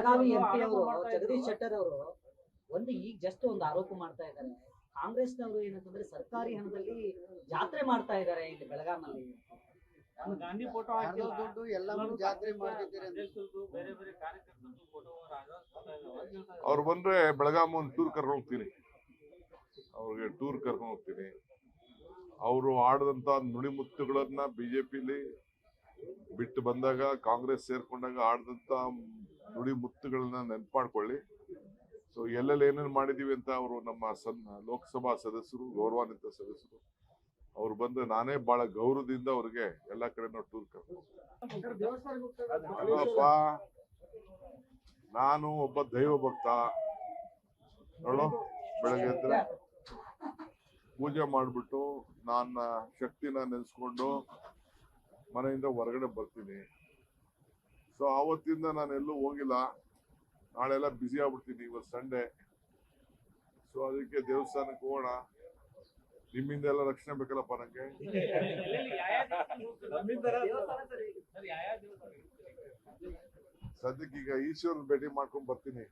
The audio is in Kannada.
ಬೆಳಗಾವಿ ಎಂಪಿ ಅವರು ಜಗದೀಶ್ ಶೆಟ್ಟರ್ ಅವರು ಈಗ ಜಸ್ಟ್ ಒಂದು ಆರೋಪ ಮಾಡ್ತಾ ಇದ್ದಾರೆ. ಕಾಂಗ್ರೆಸ್ನವರು ಏನಂತಂದ್ರೆ ಸರ್ಕಾರಿ ಹಣದಲ್ಲಿ ಜಾತ್ರೆ ಮಾಡ್ತಾ ಇದ್ದಾರೆ ಇಲ್ಲಿ ಬೆಳಗಾಮಲ್ಲಿ. ಗಾಂಧಿ ಫೋಟೋ ದುಡ್ಡು ಎಲ್ಲರೂ ಜಾತ್ರೆ ಮಾಡ್ತಿದ್ದಾರೆ. ಅವ್ರು ಬಂದ್ರೆ ಬೆಳಗಾಂ ಒಂದು ಟೂರ್ ಕರ್ಕೊಂಡು ಹೋಗ್ತೀನಿ, ಅವ್ರಿಗೆ ಟೂರ್ ಕರ್ಕೊಂಡು ಹೋಗ್ತೀನಿ. ಅವರು ಆಡದಂತ ನುಡಿಮುತ್ತುಗಳನ್ನ ಬಿಜೆಪಿಲಿ ಬಿಟ್ಟು ಬಂದಾಗ, ಕಾಂಗ್ರೆಸ್ ಸೇರ್ಕೊಂಡಾಗ ಆಡದಂತ ನುಡಿಮುತ್ತುಗಳನ್ನ ನೆನ್ಪು ಮಾಡ್ಕೊಳ್ಳಿ. ಸೊ ಎಲ್ಲೆಲ್ಲಿ ಏನೇನು ಮಾಡಿದೀವಿ ಅಂತ ಅವರು ನಮ್ಮ ಲೋಕಸಭಾ ಸದಸ್ಯರು, ಗೌರವಾನ್ವಿತ ಸದಸ್ಯರು, ಅವ್ರು ಬಂದ್ರೆ ನಾನೇ ಬಹಳ ಗೌರವದಿಂದ ಅವ್ರಿಗೆ ಎಲ್ಲಾ ಕಡೆ ನಾವು ಟೂರ್ ಕರ್ಕೊಂಡ್ಪ. ನಾನು ಒಬ್ಬ ದೈವ ಭಕ್ತ. ನೋಡು, ಬೆಳಗ್ಗೆ ಎದ್ರೆ ಪೂಜೆ ಮಾಡ್ಬಿಟ್ಟು ನನ್ನ ಶಕ್ತಿನ ನೆನೆಸ್ಕೊಂಡು ಮನೆಯಿಂದ ಹೊರಗಡೆ ಬರ್ತೀನಿ. ಸೊ ಆವತ್ತಿಂದ ನಾನು ಎಲ್ಲೂ ಹೋಗಿಲ್ಲ. ನಾಳೆಲ್ಲ ಬ್ಯುಸಿ ಆಗ್ಬಿಡ್ತೀನಿ. ಇವತ್ತು ಸಂಡೇ. ಸೊ ಅದಕ್ಕೆ ದೇವಸ್ಥಾನಕ್ಕೆ ಹೋಗೋಣ. ನಿಮ್ಮಿಂದ ಎಲ್ಲ ರಕ್ಷಣೆ ಬೇಕಲ್ಲಪ್ಪ ನಂಗೆ. ಸದ್ಯಕ್ಕೆ ಈಗ ಈಶ್ವರನ ಭೇಟಿ ಮಾಡ್ಕೊಂಡ್ ಬರ್ತೀನಿ.